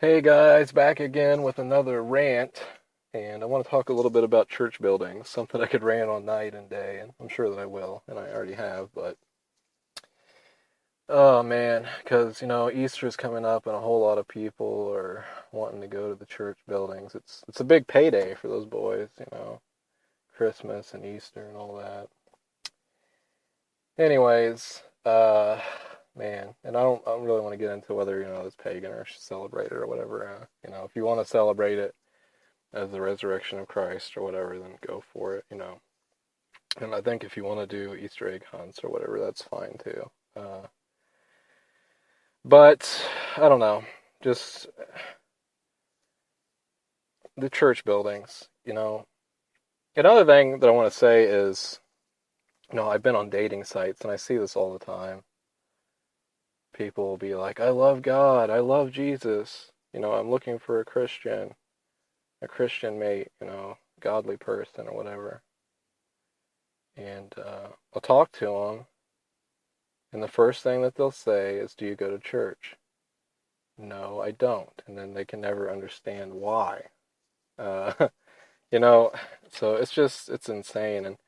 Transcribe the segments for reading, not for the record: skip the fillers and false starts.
Hey guys, back again with another rant, and I want to talk a little bit about church buildings, something I could rant on night and day, and I'm sure that I will, and I already have, but oh man, because Easter's coming up and a whole lot of people are wanting to go to the church buildings. It's a big payday for those boys, Christmas and Easter and all that. Anyways, man, and I don't really want to get into whether it's pagan or celebrate it or whatever. If you want to celebrate it as the resurrection of Christ or whatever, then go for it. And I think if you want to do Easter egg hunts or whatever, that's fine too. But I don't know, just the church buildings. Another thing that I want to say is, I've been on dating sites and I see this all the time. People will be like, I love God, I love Jesus. I'm looking for a Christian mate, godly person or whatever. And I'll talk to them, and the first thing that they'll say is, do you go to church? No, I don't. And then they can never understand why. Uh, you know, so it's insane. And,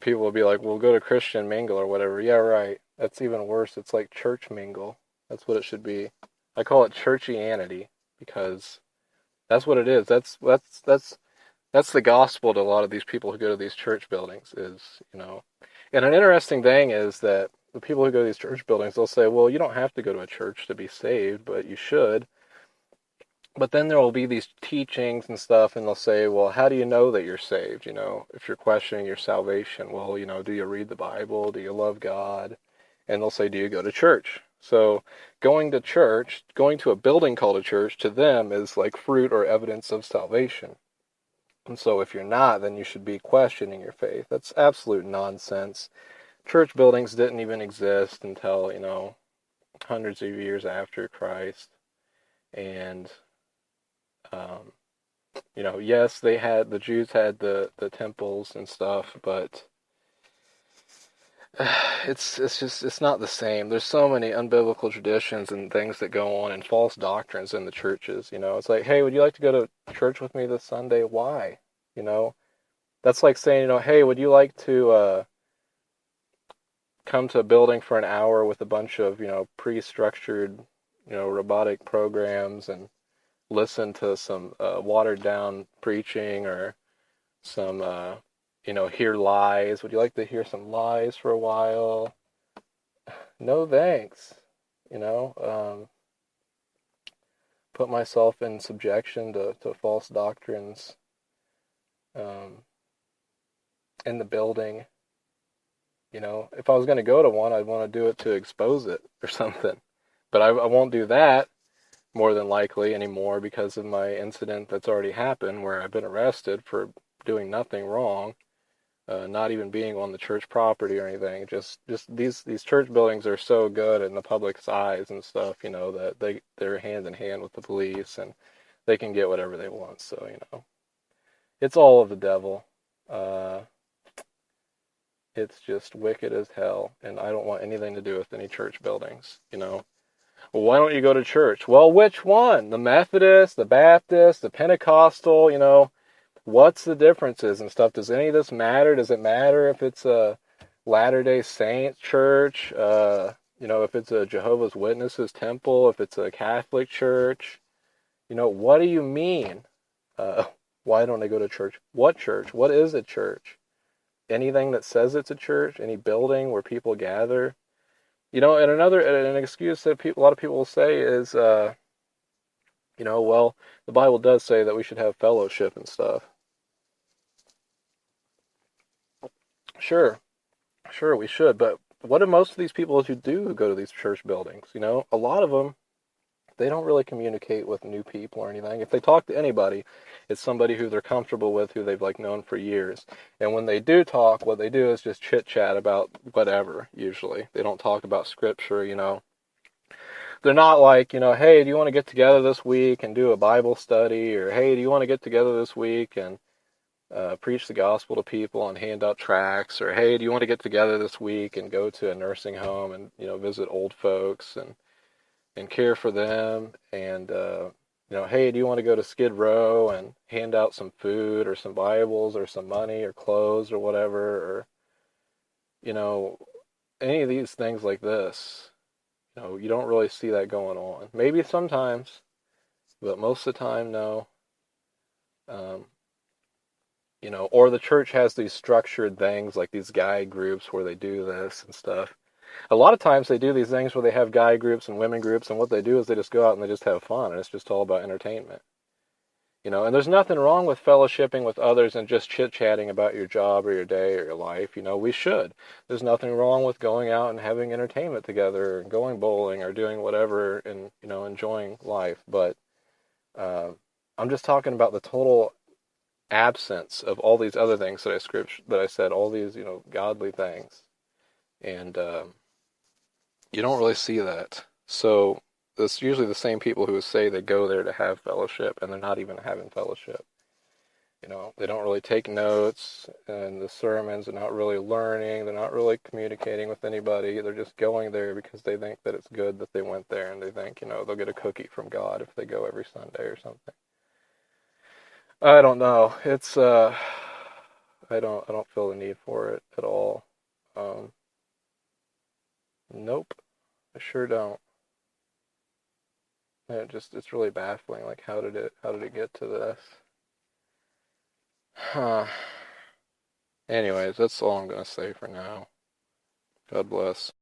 people will be like, we'll go to Christian mingle or whatever. Yeah, right. That's even worse. It's like church mingle. That's what it should be. I call it churchianity because that's what it is. That's the gospel to a lot of these people who go to these church buildings is. And an interesting thing is that the people who go to these church buildings, they'll say, well, you don't have to go to a church to be saved, but you should. But then there will be these teachings and stuff, and they'll say, well, how do you know that you're saved? If you're questioning your salvation, well, do you read the Bible? Do you love God? And they'll say, do you go to church? So going to church, going to a building called a church, to them is like fruit or evidence of salvation. And so if you're not, then you should be questioning your faith. That's absolute nonsense. Church buildings didn't even exist until, hundreds of years after Christ. And, um, yes, the Jews had the temples and stuff, but it's not the same. There's so many unbiblical traditions and things that go on and false doctrines in the churches. It's like, hey, would you like to go to church with me this Sunday? Why? You know, that's like saying, hey, would you like to come to a building for an hour with a bunch of, pre-structured, robotic programs and listen to some watered down preaching or some, hear lies. Would you like to hear some lies for a while? No, thanks. You know, um, put myself in subjection to false doctrines um, in the building. If I was going to go to one, I'd want to do it to expose it or something. But I won't do that more than likely anymore because of my incident that's already happened where I've been arrested for doing nothing wrong, not even being on the church property or anything. Just these church buildings are so good in the public's eyes and stuff, that they're hand in hand with the police and they can get whatever they want. So, it's all of the devil. Uh, it's just wicked as hell, and I don't want anything to do with any church buildings. Well, why don't you go to church? Well, which one? The Methodist, the Baptist, the Pentecostal, what's the differences and stuff? Does any of this matter? Does it matter if it's a Latter-day Saints church? If it's a Jehovah's Witnesses temple, if it's a Catholic church? What do you mean? Why don't I go to church? What church? What is a church? Anything that says it's a church? Any building where people gather? And an excuse that a lot of people will say is, well, the Bible does say that we should have fellowship and stuff. Sure, we should, but what do most of these people who go to these church buildings? A lot of them, they don't really communicate with new people or anything. If they talk to anybody, it's somebody who they're comfortable with, who they've known for years. And when they do talk, what they do is just chit chat about whatever. Usually, they don't talk about scripture. They're not like, hey, do you want to get together this week and do a Bible study? Or, hey, do you want to get together this week and preach the gospel to people and hand out tracts? Or, hey, do you want to get together this week and go to a nursing home and, visit old folks? And, and care for them and hey, do you want to go to Skid Row and hand out some food or some Bibles or some money or clothes or whatever, or you know any of these things like this. You don't really see that going on. Maybe sometimes, but most of the time, no. Um, or the church has these structured things like these guy groups where they do this and stuff. A lot of times they do these things where they have guy groups and women groups, and what they do is they just go out and they just have fun, and it's just all about entertainment. And there's nothing wrong with fellowshipping with others and just chit-chatting about your job or your day or your life. We should. There's nothing wrong with going out and having entertainment together and going bowling or doing whatever and, enjoying life. But uh, I'm just talking about the total absence of all these other things that I said, all these, godly things. And you don't really see that. So it's usually the same people who say they go there to have fellowship, and they're not even having fellowship. They don't really take notes, and the sermons are not really learning. They're not really communicating with anybody. They're just going there because they think that it's good that they went there, and they think, they'll get a cookie from God if they go every Sunday or something. I don't know. I don't feel the need for it at all. Um, nope, I sure don't. It's really baffling. Like, how did it get to this? Huh. Anyways, that's all I'm gonna say for now. God bless.